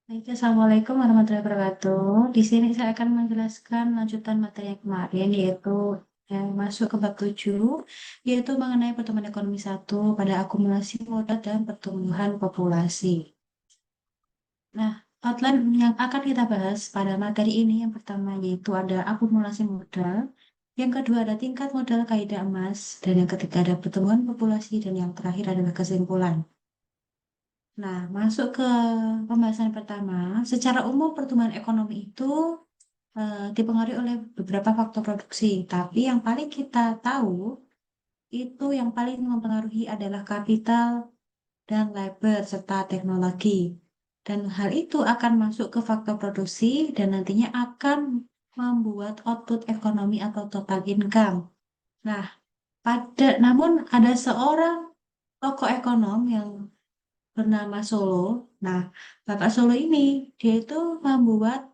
Baik, Assalamualaikum warahmatullahi wabarakatuh. Di sini saya akan menjelaskan lanjutan materi yang kemarin, yaitu yang masuk ke bab 7, yaitu mengenai pertumbuhan ekonomi satu pada akumulasi modal dan pertumbuhan populasi. Nah, outline yang akan kita bahas pada materi ini yang pertama yaitu ada akumulasi modal, yang kedua ada tingkat modal kaidah emas, dan yang ketiga ada pertumbuhan populasi, dan yang terakhir adalah kesimpulan. Nah, masuk ke pembahasan pertama. Secara umum, pertumbuhan ekonomi itu dipengaruhi oleh beberapa faktor produksi, tapi yang paling kita tahu itu yang paling mempengaruhi adalah kapital dan labor serta teknologi. Dan hal itu akan masuk ke faktor produksi dan nantinya akan membuat output ekonomi atau total income. Nah, namun ada seorang tokoh ekonom yang bernama Solo. Nah, Bapak Solo ini dia itu membuat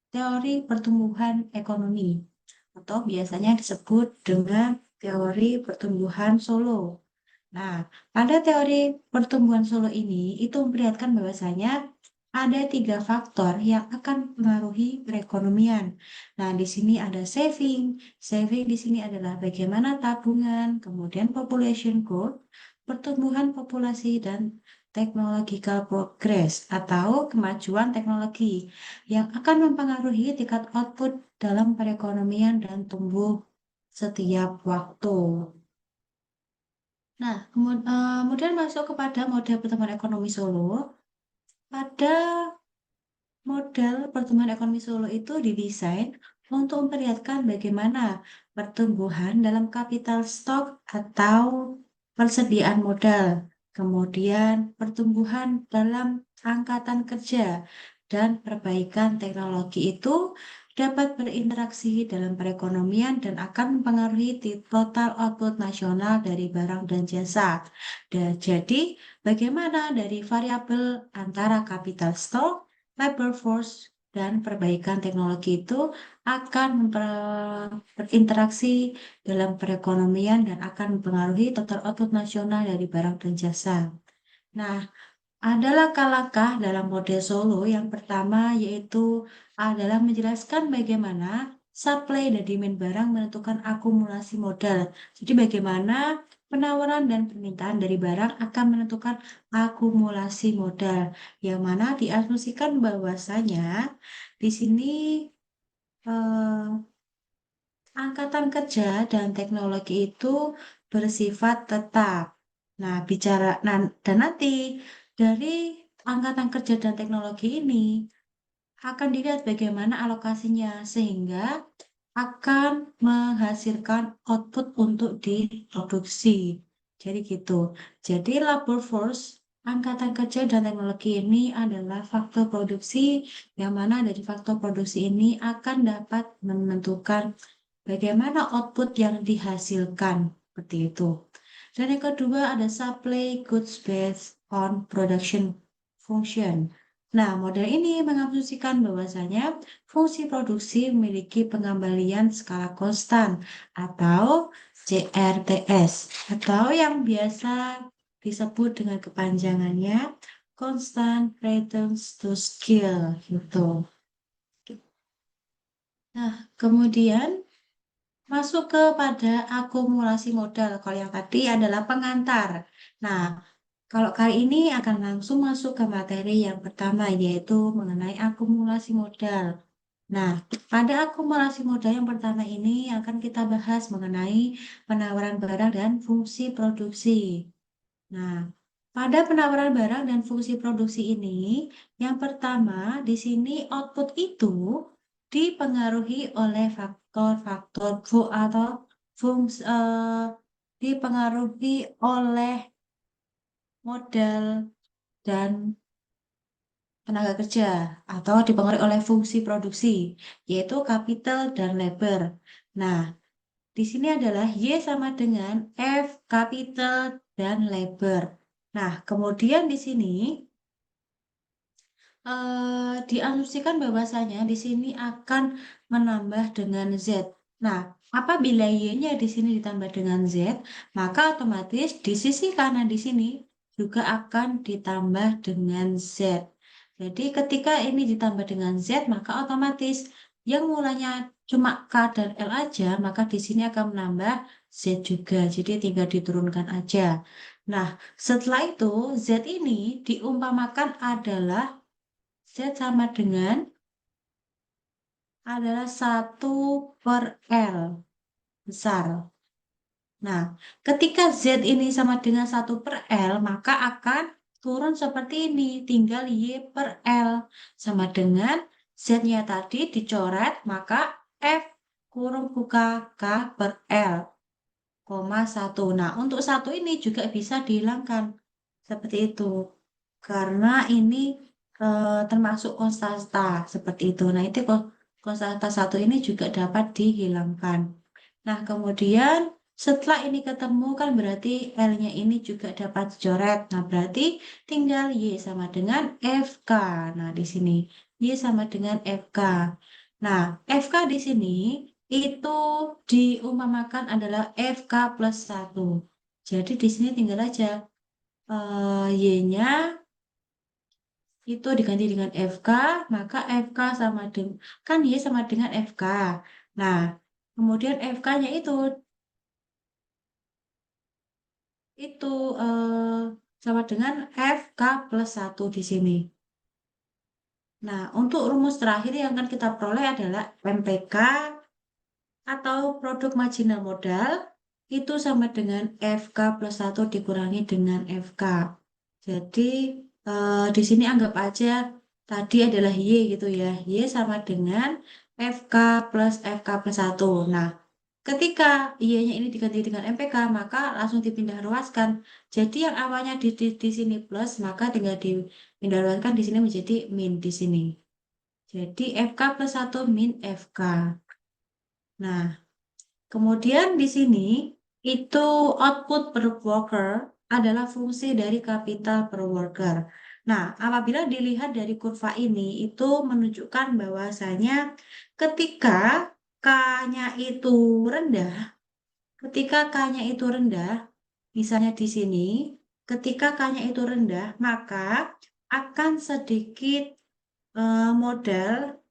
teori pertumbuhan ekonomi atau biasanya disebut dengan teori pertumbuhan Solo. Nah, pada teori pertumbuhan Solo ini itu memperlihatkan bahwasanya ada tiga faktor yang akan mempengaruhi perekonomian. Nah, di sini ada saving. Saving di sini adalah bagaimana tabungan, kemudian population growth, pertumbuhan populasi, dan technological progress atau kemajuan teknologi yang akan mempengaruhi tingkat output dalam perekonomian dan tumbuh setiap waktu. Nah, kemudian masuk kepada model pertumbuhan ekonomi Solo. Pada model pertumbuhan ekonomi Solo itu didesain untuk memperlihatkan bagaimana pertumbuhan dalam kapital stok atau persediaan modal, kemudian pertumbuhan dalam angkatan kerja, dan perbaikan teknologi itu dapat berinteraksi dalam perekonomian dan akan mempengaruhi total output nasional dari barang dan jasa. Dan jadi, bagaimana dari variabel antara kapital stok, labor force, dan perbaikan teknologi itu akan berinteraksi dalam perekonomian dan akan mempengaruhi total output nasional dari barang dan jasa. Nah, ada langkah-langkah dalam model Solo. Yang pertama yaitu adalah menjelaskan bagaimana supply dan demand barang menentukan akumulasi modal. Jadi bagaimana penawaran dan permintaan dari barang akan menentukan akumulasi modal. Yang mana diasumsikan bahwasanya di sini eh, angkatan kerja dan teknologi itu bersifat tetap. Nah, dan nanti dari angkatan kerja dan teknologi ini akan dilihat bagaimana alokasinya sehingga akan menghasilkan output untuk diproduksi. Jadi gitu. Jadi labor force, angkatan kerja dan teknologi ini adalah faktor produksi yang mana dari faktor produksi ini akan dapat menentukan bagaimana output yang dihasilkan seperti itu. Dan yang kedua ada supply goods based on production function. Nah, model ini mengasumsikan bahwasanya fungsi produksi memiliki pengembalian skala konstan atau CRTS atau yang biasa disebut dengan kepanjangannya Constant Returns to Scale gitu. Nah, kemudian masuk kepada akumulasi modal. Kalau yang tadi adalah pengantar. Nah, kalau kali ini akan langsung masuk ke materi yang pertama, yaitu mengenai akumulasi modal. Nah, pada akumulasi modal yang pertama ini akan kita bahas mengenai penawaran barang dan fungsi produksi. Nah, pada penawaran barang dan fungsi produksi ini, yang pertama di sini output itu dipengaruhi oleh faktor-faktor atau dipengaruhi oleh modal dan tenaga kerja atau dipengaruhi oleh fungsi produksi, yaitu kapital dan labor. Nah, di sini adalah Y sama dengan F kapital dan labor. Nah, kemudian di sini diasumsikan bahwasanya di sini akan menambah dengan Z. Nah, apabila Y-nya di sini ditambah dengan Z, maka otomatis di sisi kanan di sini juga akan ditambah dengan Z. Jadi ketika ini ditambah dengan Z, maka otomatis yang mulanya cuma K dan L aja, maka di sini akan menambah Z juga. Jadi tinggal diturunkan aja. Nah, setelah itu Z ini diumpamakan Z sama dengan adalah 1/L besar. Nah, ketika Z ini sama dengan 1/L, maka akan turun seperti ini. Tinggal Y/L. Sama dengan Z-nya tadi dicoret, maka F kurung buka K/L, koma 1. Nah, untuk satu ini juga bisa dihilangkan. Seperti itu. Karena ini termasuk konstanta. Seperti itu. Nah, itu konstanta satu ini juga dapat dihilangkan. Nah, kemudian setelah ini ketemu kan berarti L-nya ini juga dapat dicoret. Nah, berarti tinggal Y sama dengan FK. Nah, di sini Y sama dengan FK. Nah, FK di sini itu diumpamakan adalah FK plus 1. Jadi di sini tinggal aja Y-nya itu diganti dengan FK, maka FK sama dengan, kan Y sama dengan FK. Nah, kemudian FK-nya itu sama dengan FK plus 1 di sini. Nah, untuk rumus terakhir yang akan kita peroleh adalah MPK atau produk marginal modal itu sama dengan FK plus 1 dikurangi dengan FK. Jadi, di sini anggap aja tadi adalah Y gitu ya. Y sama dengan FK plus FK plus 1. Nah, ketika Y-nya ini diganti dengan MPK, maka langsung dipindah ruaskan. Jadi yang awalnya di sini plus, maka tinggal dipindah ruaskan di sini menjadi min di sini. Jadi FK plus 1 min FK. Nah, kemudian di sini itu output per worker adalah fungsi dari kapital per worker. Nah, apabila dilihat dari kurva ini, itu menunjukkan bahwasanya ketika K-nya itu rendah, ketika K-nya itu rendah, misalnya di sini, ketika K-nya itu rendah, maka akan sedikit modal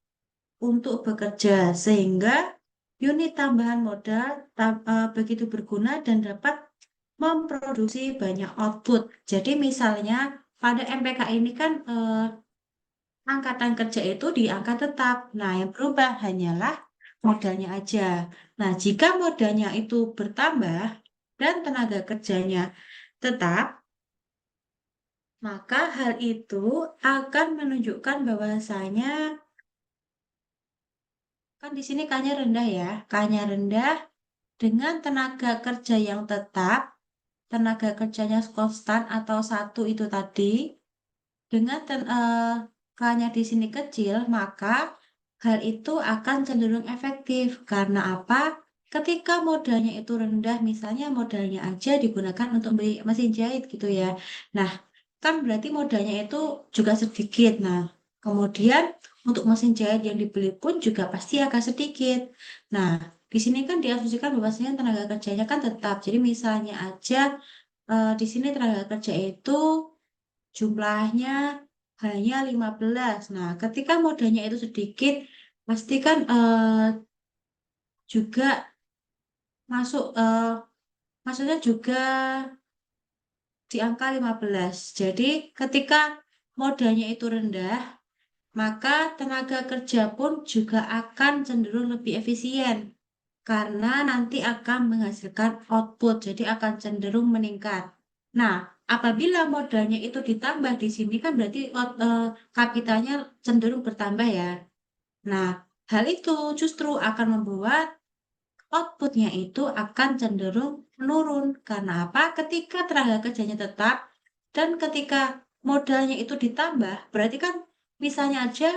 untuk bekerja, sehingga unit tambahan modal begitu berguna dan dapat memproduksi banyak output. Jadi misalnya pada MPK ini kan angkatan kerja itu di angka tetap. Nah, yang berubah hanyalah modalnya aja. Nah, jika modalnya itu bertambah dan tenaga kerjanya tetap, maka hal itu akan menunjukkan bahwasanya kan di sini K-nya rendah ya. K-nya rendah dengan tenaga kerja yang tetap, tenaga kerjanya konstan atau satu itu tadi, dengan K-nya di sini kecil, maka hal itu akan cenderung efektif. Karena apa? Ketika modalnya itu rendah, misalnya modalnya aja digunakan untuk beli mesin jahit gitu ya. Nah, kan berarti modalnya itu juga sedikit. Nah, kemudian untuk mesin jahit yang dibeli pun juga pasti akan sedikit. Nah, di sini kan diasumsikan bahwasanya tenaga kerjanya kan tetap. Jadi misalnya aja di sini tenaga kerja itu jumlahnya hanya 15. Nah, ketika modalnya itu sedikit, pasti kan juga masuk, maksudnya juga di angka 15. Jadi, ketika modalnya itu rendah, maka tenaga kerja pun juga akan cenderung lebih efisien karena nanti akan menghasilkan output, jadi akan cenderung meningkat. Nah, apabila modalnya itu ditambah di sini kan berarti kapitalnya cenderung bertambah ya. Nah, hal itu justru akan membuat outputnya itu akan cenderung menurun. Karena apa? Ketika tenaga kerjanya tetap dan ketika modalnya itu ditambah, berarti kan misalnya aja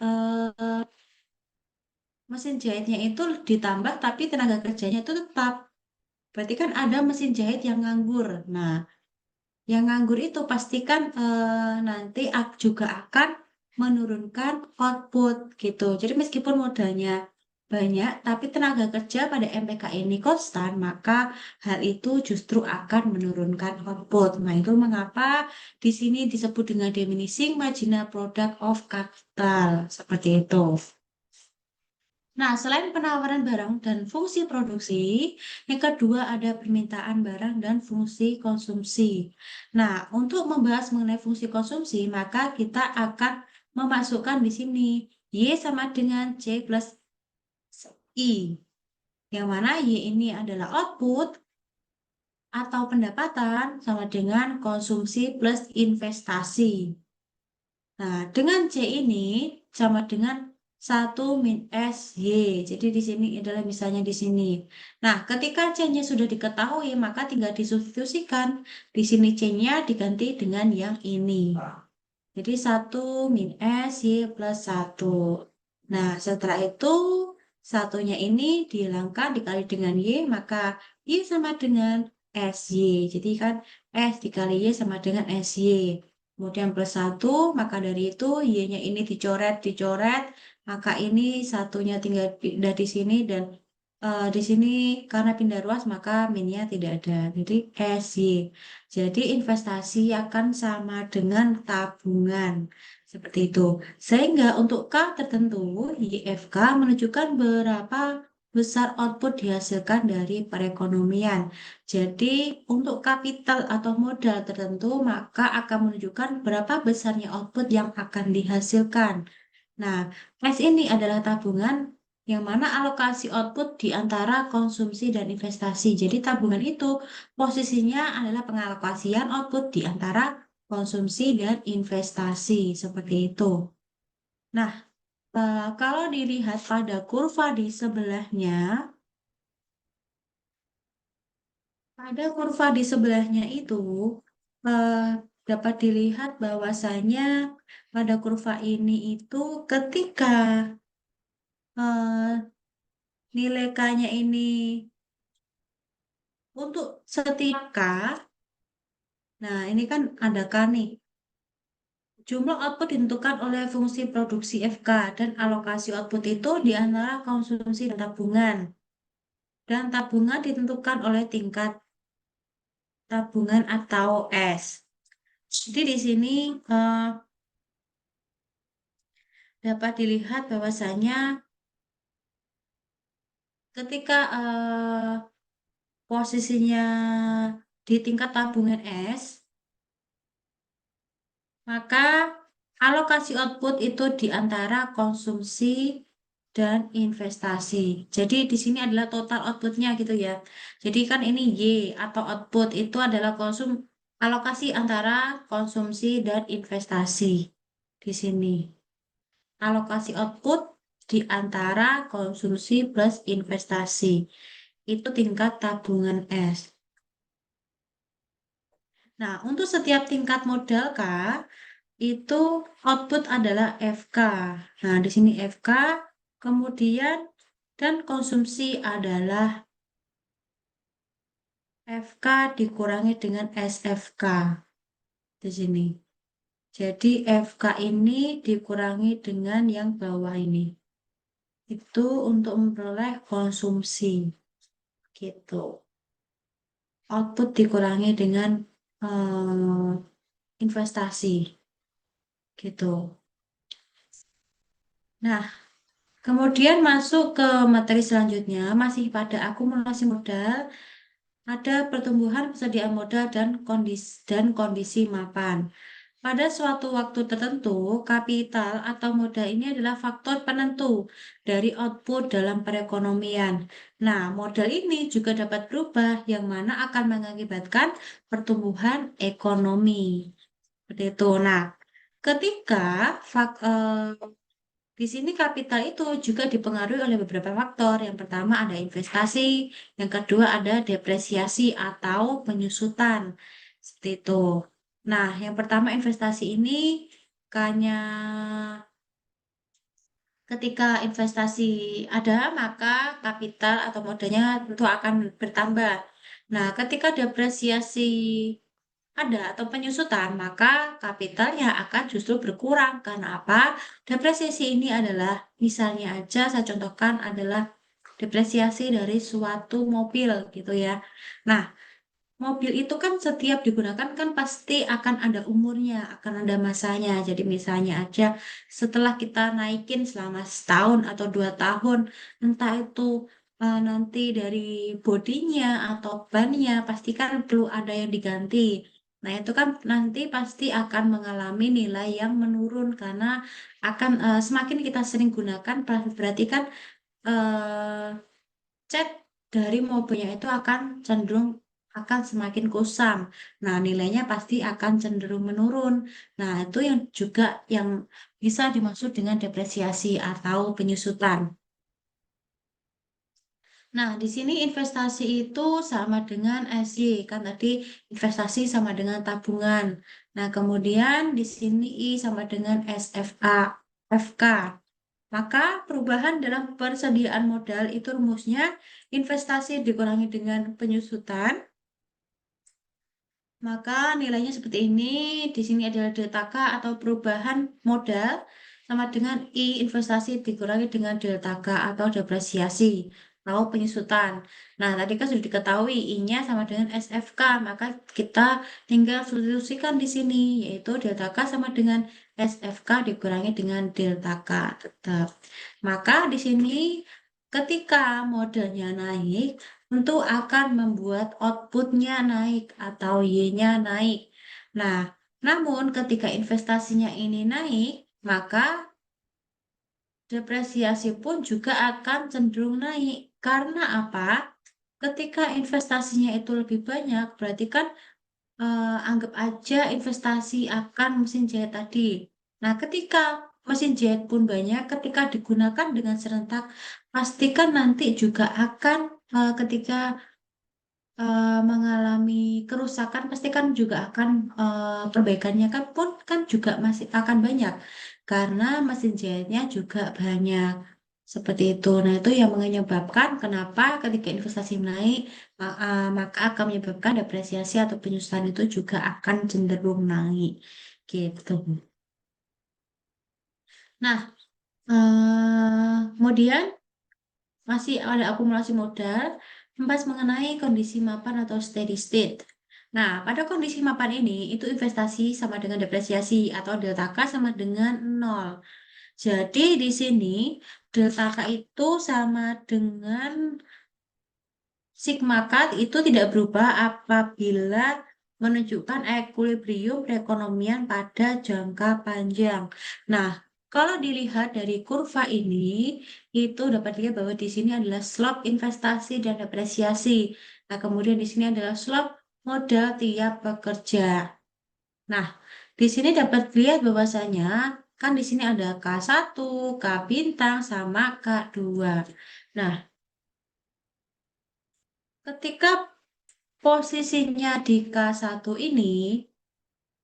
eh, mesin jahitnya itu ditambah tapi tenaga kerjanya itu tetap. Berarti kan ada mesin jahit yang nganggur. Nah, yang nganggur itu pastikan nanti juga akan menurunkan output gitu. Jadi meskipun modalnya banyak, tapi tenaga kerja pada MPK ini konstan, maka hal itu justru akan menurunkan output. Nah, itu mengapa di sini disebut dengan diminishing marginal product of capital. Seperti itu. Nah, selain penawaran barang dan fungsi produksi, yang kedua ada permintaan barang dan fungsi konsumsi. Nah, untuk membahas mengenai fungsi konsumsi, maka kita akan memasukkan di sini Y sama dengan C plus I, yang mana Y ini adalah output atau pendapatan sama dengan konsumsi plus investasi. Nah, dengan C ini sama dengan 1 - Y. Jadi di sini adalah misalnya di sini. Nah, ketika C-nya sudah diketahui, maka tinggal disubstitusikan. Di sini C-nya diganti dengan yang ini. Jadi 1 - Y plus 1. Nah, setelah itu satunya ini dihilangkan dikali dengan Y, maka Y sama dengan SY. Jadi kan S dikali Y sama dengan SY. Kemudian plus 1, maka dari itu Y-nya ini dicoret, maka ini satunya tinggal pindah di sini dan di sini karena pindah ruas maka minnya tidak ada. Jadi SY. Jadi investasi akan sama dengan tabungan. Seperti itu. Sehingga untuk K tertentu, YFK menunjukkan berapa besar output dihasilkan dari perekonomian. Jadi untuk kapital atau modal tertentu, maka akan menunjukkan berapa besarnya output yang akan dihasilkan. Nah, S ini adalah tabungan yang mana alokasi output di antara konsumsi dan investasi. Jadi tabungan itu posisinya adalah pengalokasian output di antara konsumsi dan investasi. Seperti itu. Nah, kalau dilihat pada kurva di sebelahnya, pada kurva di sebelahnya itu eh, dapat dilihat bahwasanya pada kurva ini itu ketika eh, nilai K-nya ini untuk setiap K, nah ini kan ada K nih. Jumlah output ditentukan oleh fungsi produksi FK dan alokasi output itu di antara konsumsi dan tabungan. Dan tabungan ditentukan oleh tingkat tabungan atau S. Jadi di sini eh, dapat dilihat bahwasanya ketika posisinya di tingkat tabungan S, maka alokasi output itu di antara konsumsi dan investasi. Jadi di sini adalah total outputnya gitu ya. Jadi kan ini Y atau output itu adalah alokasi antara konsumsi dan investasi di sini. Alokasi output di antara konsumsi plus investasi. Itu tingkat tabungan S. Nah, untuk setiap tingkat modal K, itu output adalah FK. Nah, di sini FK, kemudian dan konsumsi adalah FK dikurangi dengan SFK di sini. Jadi FK ini dikurangi dengan yang bawah ini. Itu untuk memperoleh konsumsi. Gitu. Output dikurangi dengan eh, investasi. Gitu. Nah, kemudian masuk ke materi selanjutnya, masih pada akumulasi modal, ada pertumbuhan persediaan modal dan kondisi mapan. Pada suatu waktu tertentu, kapital atau modal ini adalah faktor penentu dari output dalam perekonomian. Nah, modal ini juga dapat berubah, yang mana akan mengakibatkan pertumbuhan ekonomi. Seperti itu. Nah, ketika di sini kapital itu juga dipengaruhi oleh beberapa faktor. Yang pertama ada investasi, yang kedua ada depresiasi atau penyusutan. Seperti itu. Nah, yang pertama investasi ini hanya ketika investasi ada, maka kapital atau modalnya tentu akan bertambah. Nah, ketika depresiasi ada atau penyusutan, maka kapitalnya akan justru berkurang. Karena apa? Depresiasi ini adalah, misalnya aja saya contohkan adalah depresiasi dari suatu mobil gitu ya. Nah, mobil itu kan setiap digunakan kan pasti akan ada umurnya, akan ada masanya. Jadi misalnya aja setelah kita naikin selama setahun atau 2 tahun, entah itu nanti dari bodinya atau bannya, pasti kan perlu ada yang diganti. Nah itu kan nanti pasti akan mengalami nilai yang menurun karena akan semakin kita sering gunakan, berarti kan eh, cat dari mobilnya itu akan cenderung akan semakin kusam. Nah, nilainya pasti akan cenderung menurun. Nah, itu yang juga yang bisa dimaksud dengan depresiasi atau penyusutan. Nah, di sini investasi itu sama dengan SY, kan tadi investasi sama dengan tabungan. Nah, kemudian di sini I sama dengan SFA, FK. Maka perubahan dalam persediaan modal itu rumusnya investasi dikurangi dengan penyusutan, maka nilainya seperti ini. Di sini adalah delta K atau perubahan modal sama dengan I investasi dikurangi dengan delta K atau depresiasi atau penyusutan. Nah, tadi kan sudah diketahui I-nya sama dengan SFK, maka kita tinggal substitusikan di sini, yaitu delta K sama dengan SFK dikurangi dengan delta K tetap. Maka di sini ketika modalnya naik, tentu akan membuat outputnya naik atau Y-nya naik. Nah, namun ketika investasinya ini naik, maka depresiasi pun juga akan cenderung naik. Karena apa? Ketika investasinya itu lebih banyak, berarti kan anggap aja investasi akan mesin jahit tadi. Nah, ketika mesin jahit pun banyak, ketika digunakan dengan serentak, pastikan nanti juga akan ketika mengalami kerusakan pasti kan juga akan perbaikannya kan pun kan juga masih akan banyak karena mesin jahitnya juga banyak seperti itu. Nah, itu yang menyebabkan kenapa ketika investasi naik maka akan menyebabkan depresiasi atau penyusahan itu juga akan cenderung naik gitu. Nah, kemudian masih ada akumulasi modal, membahas mengenai kondisi mapan atau steady state. Nah, pada kondisi mapan ini, itu investasi sama dengan depresiasi atau delta K sama dengan nol. Jadi di sini delta K itu sama dengan sigma K itu tidak berubah apabila menunjukkan equilibrium perekonomian pada jangka panjang. Nah, kalau dilihat dari kurva ini, itu dapat dilihat bahwa di sini adalah slope investasi dan depresiasi. Nah, kemudian di sini adalah slope modal tiap pekerja. Nah, di sini dapat dilihat bahwasanya kan di sini ada K1, K bintang, sama K2. Nah, ketika posisinya di K1 ini,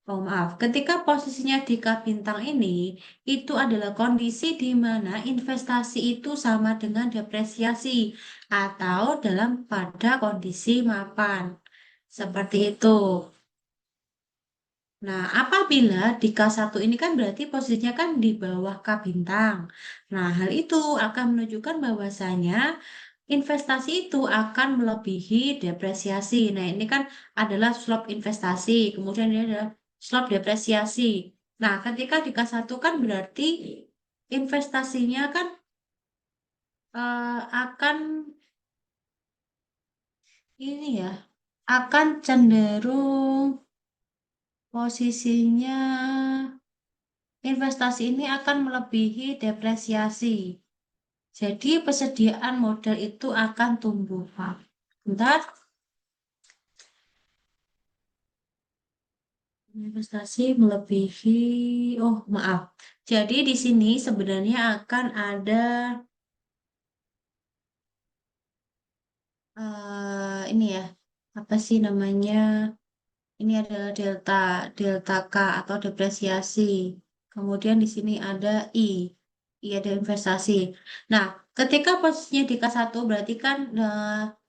oh maaf, ketika posisinya di K bintang ini, itu adalah kondisi di mana investasi itu sama dengan depresiasi atau dalam pada kondisi mapan. Seperti itu. Nah, apabila di K1 ini kan berarti posisinya kan di bawah K bintang. Nah, hal itu akan menunjukkan bahwasanya investasi itu akan melebihi depresiasi. Nah, ini kan adalah slope investasi, kemudian ini adalah slope depresiasi. Nah, ketika di K1 kan berarti investasinya kan akan ini ya, akan cenderung posisinya investasi ini akan melebihi depresiasi. Jadi persediaan modal itu akan tumbuh. Pak. Bentar. Investasi melebihi, oh maaf. Jadi di sini sebenarnya akan ada ini ya, apa sih namanya? Ini adalah delta, delta K atau depresiasi. Kemudian di sini ada I ada investasi. Nah, ketika posisinya di K1 berarti kan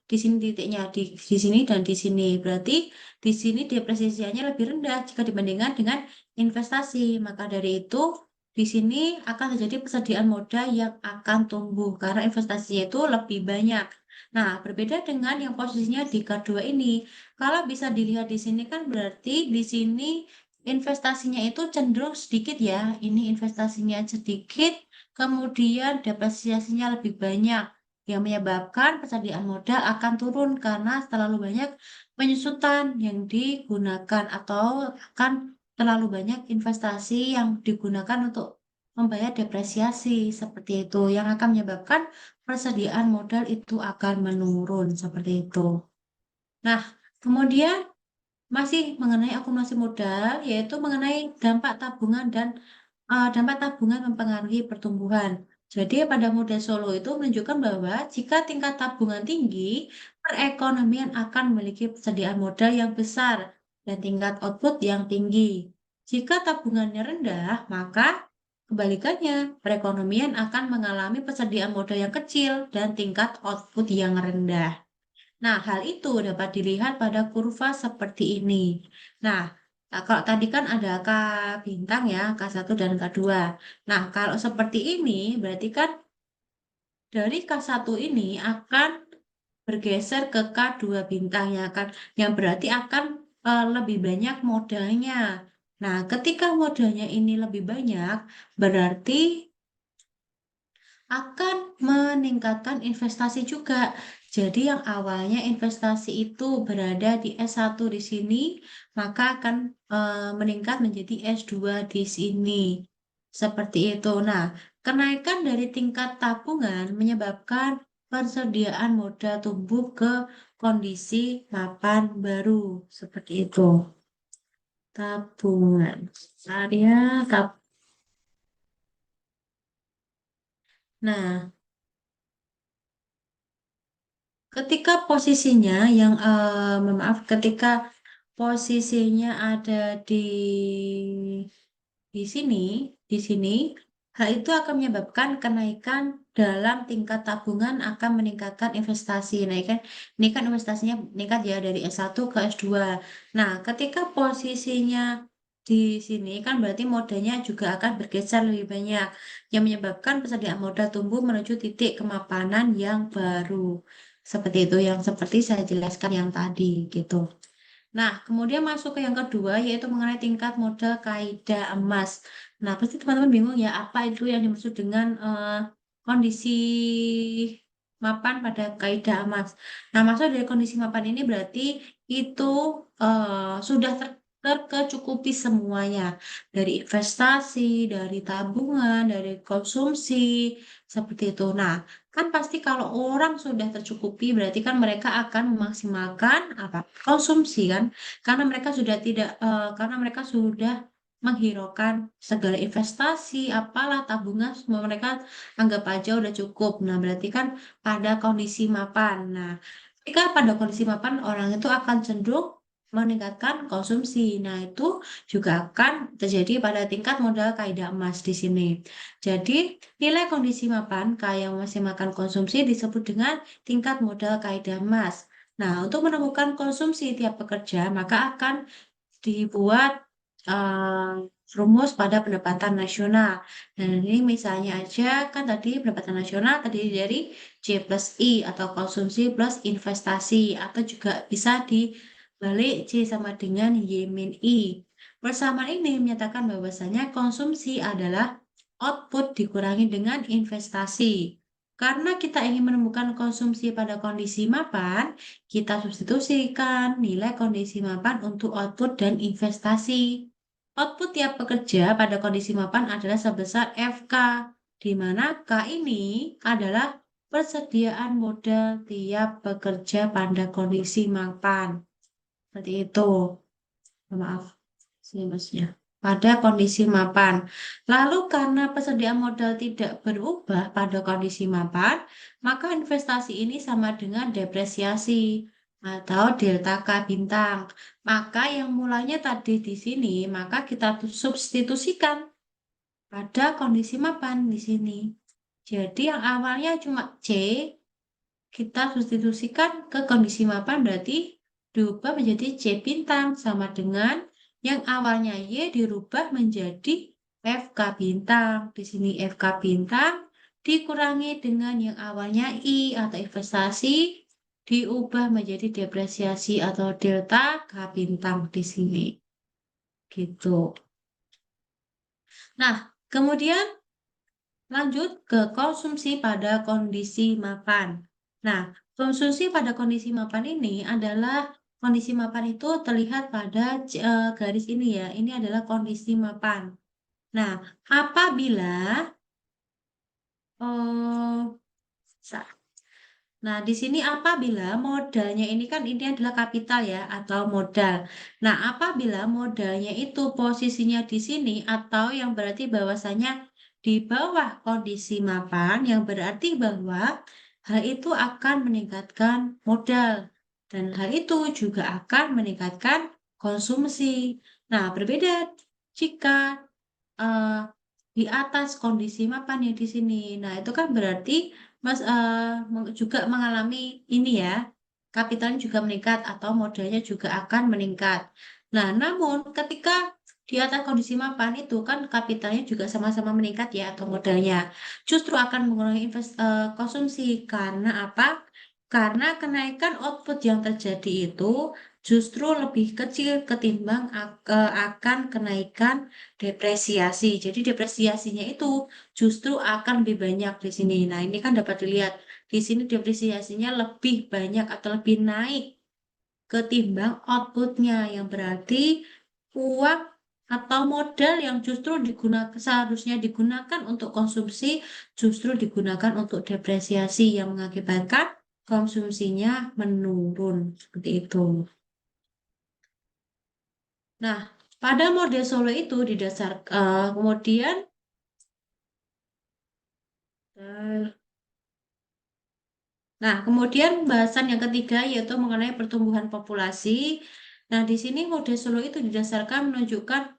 di sini titiknya di sini dan di sini. Berarti di sini depresiasinya lebih rendah jika dibandingkan dengan investasi. Maka dari itu di sini akan terjadi persediaan modal yang akan tumbuh karena investasinya itu lebih banyak. Nah, berbeda dengan yang posisinya di kedua ini. Kalau bisa dilihat di sini kan berarti di sini investasinya itu cenderung sedikit ya. Ini investasinya sedikit, kemudian depresiasinya lebih banyak yang menyebabkan persediaan modal akan turun karena terlalu banyak penyusutan yang digunakan atau akan terlalu banyak investasi yang digunakan untuk membayar depresiasi seperti itu yang akan menyebabkan persediaan modal itu akan menurun seperti itu. Nah, kemudian masih mengenai akumulasi modal, yaitu mengenai dampak tabungan dan dampak tabungan mempengaruhi pertumbuhan. Jadi pada model Solo itu menunjukkan bahwa jika tingkat tabungan tinggi, perekonomian akan memiliki persediaan modal yang besar dan tingkat output yang tinggi. Jika tabungannya rendah, maka kebalikannya, perekonomian akan mengalami persediaan modal yang kecil dan tingkat output yang rendah. Nah, hal itu dapat dilihat pada kurva seperti ini. Nah, kalau tadi kan ada K bintang ya, K1 dan K2. Nah, kalau seperti ini berarti kan dari K1 ini akan bergeser ke K2 bintang ya kan, yang berarti akan lebih banyak modalnya. Nah, ketika modalnya ini lebih banyak, berarti akan meningkatkan investasi juga. Jadi yang awalnya investasi itu berada di S1 di sini, maka akan meningkat menjadi S2 di sini. Seperti itu. Nah, kenaikan dari tingkat tabungan menyebabkan persediaan modal tumbuh ke kondisi mapan baru. Seperti itu. Tabungan. Area tab. Nah, ketika posisinya yang maaf, ketika posisinya ada di sini, di sini, hal itu akan menyebabkan kenaikan dalam tingkat tabungan akan meningkatkan investasi. Nah, ini kan investasinya meningkat ya dari S1 ke S2. Nah, ketika posisinya di sini kan berarti modalnya juga akan bergeser lebih banyak yang menyebabkan persediaan modal tumbuh menuju titik kemapanan yang baru. Seperti itu yang seperti saya jelaskan yang tadi gitu. Nah, kemudian masuk ke yang kedua, yaitu mengenai tingkat modal kaidah emas. Nah, pasti teman-teman bingung ya, apa itu yang dimaksud dengan kondisi mapan pada kaidah emas. Nah, maksud dari kondisi mapan ini berarti itu sudah terkecukupi semuanya. Dari investasi, dari tabungan, dari konsumsi, seperti itu. Nah, kan pasti kalau orang sudah tercukupi berarti kan mereka akan memaksimalkan apa? Konsumsi kan? Karena mereka sudah tidak karena mereka sudah menghiraukan segala investasi, apalah tabungan semua mereka anggap aja udah cukup. Nah, berarti kan pada kondisi mapan. Nah, ketika pada kondisi mapan orang itu akan cenderung meningkatkan konsumsi. Nah, itu juga akan terjadi pada tingkat modal kaidah emas di sini. Jadi, nilai kondisi mapan kaya masih makan konsumsi disebut dengan tingkat modal kaidah emas. Nah, untuk menemukan konsumsi tiap pekerja, maka akan dibuat rumus pada pendapatan nasional. Dan ini misalnya aja, kan tadi pendapatan nasional terdiri dari C plus I atau konsumsi plus investasi, atau juga bisa dibalik C sama dengan Y min I. Persamaan ini menyatakan bahwasanya konsumsi adalah output dikurangi dengan investasi. Karena kita ingin menemukan konsumsi pada kondisi mapan, kita substitusikan nilai kondisi mapan untuk output dan investasi. Output tiap pekerja pada kondisi mapan adalah sebesar FK, di mana K ini adalah persediaan modal tiap pekerja pada kondisi mapan. Seperti itu. Maaf, sinusnya. Pada kondisi mapan. Lalu karena persediaan modal tidak berubah pada kondisi mapan, maka investasi ini sama dengan depresiasi atau delta K bintang. Maka yang mulanya tadi di sini, maka kita substitusikan pada kondisi mapan di sini. Jadi yang awalnya cuma C, kita substitusikan ke kondisi mapan berarti diubah menjadi C bintang sama dengan yang awalnya Y dirubah menjadi FK bintang. Di sini FK bintang dikurangi dengan yang awalnya I atau investasi diubah menjadi depresiasi atau delta K bintang di sini. Gitu. Nah, kemudian lanjut ke konsumsi pada kondisi mapan. Nah, konsumsi pada kondisi mapan ini adalah kondisi mapan itu terlihat pada garis ini ya. Ini adalah kondisi mapan. Nah, apabila eh, Nah, di sini apabila modalnya ini kan ini adalah kapital ya atau modal. Nah, apabila modalnya itu posisinya di sini atau yang berarti bahwasanya di bawah kondisi mapan yang berarti bahwa hal itu akan meningkatkan modal dan hal itu juga akan meningkatkan konsumsi. Nah, berbeda jika eh, di atas kondisi mapan ya di sini. Nah, itu kan berarti Mas juga mengalami ini ya, kapitalnya juga meningkat atau modalnya juga akan meningkat. Nah, namun ketika di atas kondisi mapan itu kan kapitalnya juga sama-sama meningkat ya atau modalnya justru akan mengurangi konsumsi karena apa? Karena kenaikan output yang terjadi itu justru lebih kecil ketimbang akan kenaikan depresiasi. Jadi depresiasinya itu justru akan lebih banyak di sini. Nah, ini kan dapat dilihat di sini depresiasinya lebih banyak atau lebih naik ketimbang outputnya yang berarti uang atau modal yang justru digunakan seharusnya digunakan untuk konsumsi justru digunakan untuk depresiasi yang mengakibatkan konsumsinya menurun seperti itu. Nah, pada model Solo itu kemudian eh, Nah, kemudian bahasan yang ketiga yaitu mengenai pertumbuhan populasi. Nah, di sini model Solo itu didasarkan menunjukkan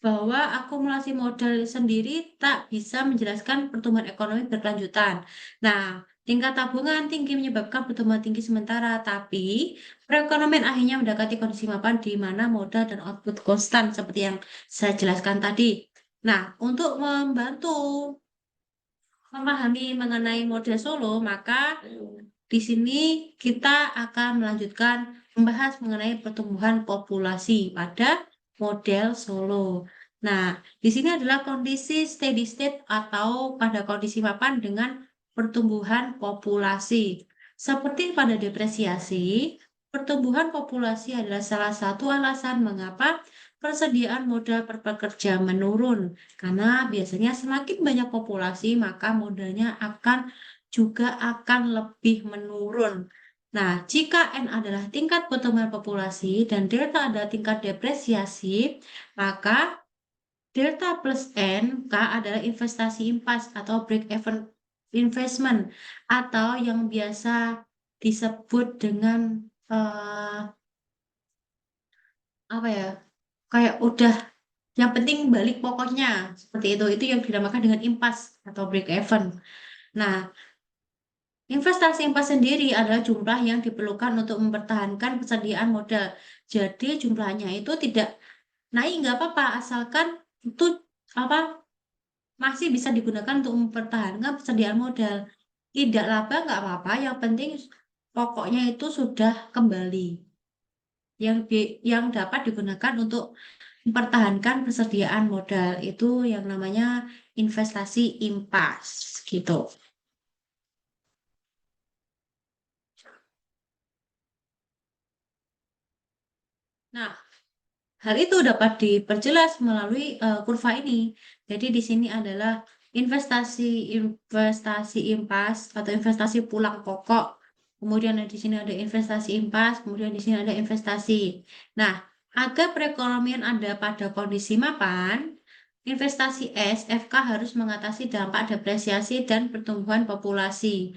bahwa akumulasi modal sendiri tak bisa menjelaskan pertumbuhan ekonomi berkelanjutan. Nah, tingkat tabungan tinggi menyebabkan pertumbuhan tinggi sementara, tapi perekonomian akhirnya mendekati kondisi mapan di mana modal dan output konstan seperti yang saya jelaskan tadi. Nah, untuk membantu memahami mengenai model Solo, maka di sini kita akan melanjutkan membahas mengenai pertumbuhan populasi pada model Solo. Nah, di sini adalah kondisi steady state atau pada kondisi mapan dengan pertumbuhan populasi. Seperti pada depresiasi, pertumbuhan populasi adalah salah satu alasan mengapa persediaan modal per pekerja menurun. Karena biasanya semakin banyak populasi, maka modalnya juga akan lebih menurun. Nah, jika N adalah tingkat pertumbuhan populasi dan delta adalah tingkat depresiasi, maka delta plus N, K adalah investasi impas atau break-even investment atau yang biasa disebut dengan eh, apa ya? Kayak udah yang penting balik pokoknya seperti itu yang dinamakan dengan impas atau break even. Nah, investasi impas sendiri adalah jumlah yang diperlukan untuk mempertahankan persediaan modal. Jadi jumlahnya itu tidak naik nggak apa-apa asalkan itu apa masih bisa digunakan untuk mempertahankan persediaan modal. Tidak laba nggak apa-apa, yang penting pokoknya itu sudah kembali yang dapat digunakan untuk mempertahankan persediaan modal itu yang namanya investasi impas gitu. Nah, hal itu dapat diperjelas melalui kurva ini. Jadi di sini adalah investasi investasi impas atau investasi pulang pokok. Kemudian di sini ada investasi impas, kemudian di sini ada investasi. Nah, agar perekonomian ada pada kondisi mapan, investasi S, FK harus mengatasi dampak depresiasi dan pertumbuhan populasi.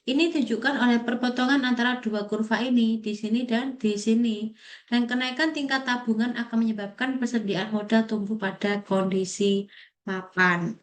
Ini ditunjukkan oleh perpotongan antara dua kurva ini, di sini dan di sini. Dan kenaikan tingkat tabungan akan menyebabkan persediaan modal tumbuh pada kondisi mapan.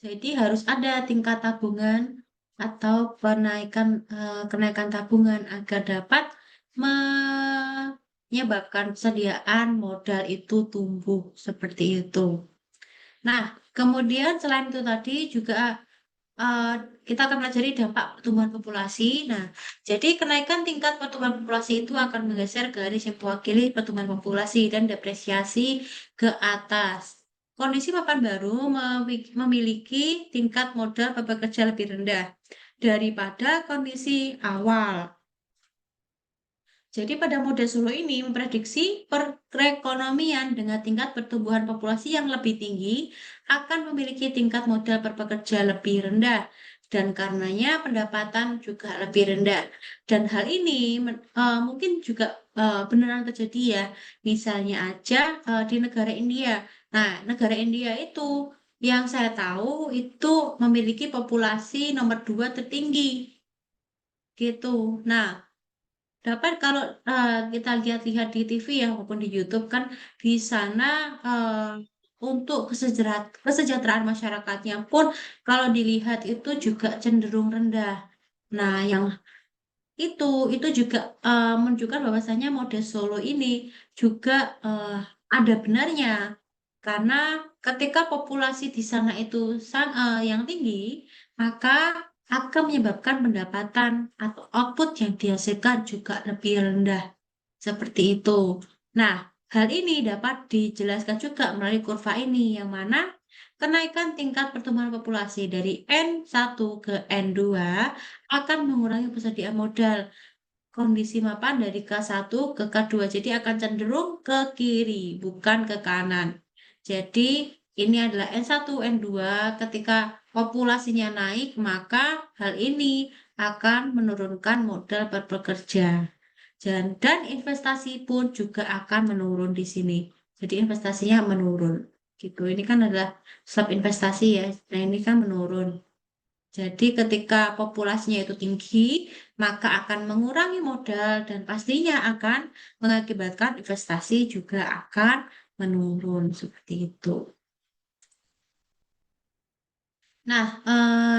Jadi harus ada tingkat tabungan atau kenaikan tabungan agar dapat menyebabkan persediaan modal itu tumbuh seperti itu. Nah, kemudian selain itu tadi juga eh, kita akan pelajari dampak pertumbuhan populasi. Nah, jadi kenaikan tingkat pertumbuhan populasi itu akan menggeser garis yang mewakili pertumbuhan populasi dan depresiasi ke atas. Kondisi papan baru memiliki tingkat modal pekerja lebih rendah daripada kondisi awal. Jadi pada model Solo ini memprediksi perekonomian dengan tingkat pertumbuhan populasi yang lebih tinggi akan memiliki tingkat modal per pekerja lebih rendah dan karenanya pendapatan juga lebih rendah. Dan hal ini mungkin juga beneran terjadi ya. Misalnya aja di negara India. Nah, negara India itu yang saya tahu itu memiliki populasi nomor 2 tertinggi gitu. Nah, dapat kalau kita lihat-lihat di TV ya maupun di YouTube kan di sana untuk kesejahteraan masyarakatnya pun kalau dilihat itu juga cenderung rendah. Nah, yang itu itu juga menunjukkan bahwasanya model Solo ini juga eh, ada benarnya karena ketika populasi di sana itu yang tinggi, maka akan menyebabkan pendapatan atau output yang dihasilkan juga lebih rendah. Seperti itu. Nah, hal ini dapat dijelaskan juga melalui kurva ini, yang mana kenaikan tingkat pertumbuhan populasi dari N1 ke N2 akan mengurangi persediaan modal kondisi mapan dari K1 ke K2. Jadi akan cenderung ke kiri, bukan ke kanan. Jadi ini adalah N1, N2. Ketika populasinya naik, maka hal ini akan menurunkan modal per pekerja. Dan investasi pun juga akan menurun di sini. Jadi investasinya menurun. Gitu. Ini kan adalah sub investasi ya. Nah, ini kan menurun. Jadi ketika populasinya itu tinggi, maka akan mengurangi modal dan pastinya akan mengakibatkan investasi juga akan menurun seperti itu. Nah,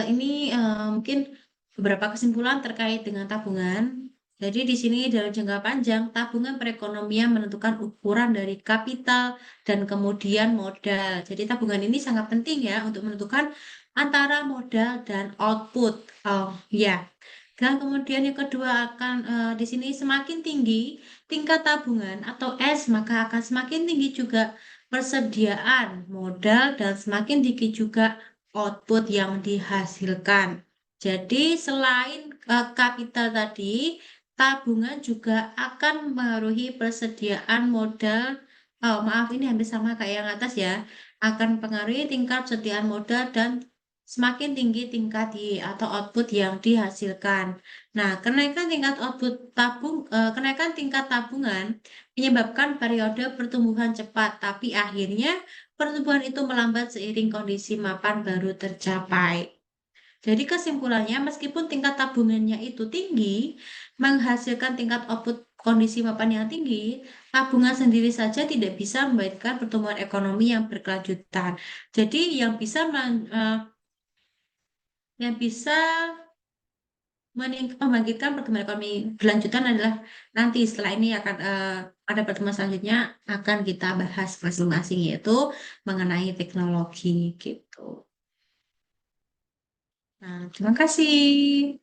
ini mungkin beberapa kesimpulan terkait dengan tabungan. Jadi di sini dalam jangka panjang, tabungan perekonomian menentukan ukuran dari kapital dan kemudian modal. Jadi tabungan ini sangat penting ya untuk menentukan antara modal dan output. Oh ya. Dan kemudian yang kedua akan di sini semakin tinggi tingkat tabungan atau S, maka akan semakin tinggi juga persediaan modal dan semakin tinggi juga output yang dihasilkan. Jadi selain kapital tadi, tabungan juga akan mempengaruhi persediaan modal. Oh, maaf, ini hampir sama kayak yang atas ya. Akan mempengaruhi tingkat persediaan modal dan semakin tinggi tingkat atau output yang dihasilkan. Nah, kenaikan tingkat tabungan menyebabkan periode pertumbuhan cepat, tapi akhirnya pertumbuhan itu melambat seiring kondisi mapan baru tercapai. Jadi kesimpulannya, meskipun tingkat tabungannya itu tinggi, menghasilkan tingkat output kondisi mapan yang tinggi, tabungan sendiri saja tidak bisa memberikan pertumbuhan ekonomi yang berkelanjutan. Jadi yang bisa membangkitkan pertumbuhan ekonomi berlanjutan adalah nanti setelah ini akan pada pertemuan selanjutnya akan kita bahas masing-masing yaitu mengenai teknologi gitu. Nah, terima kasih.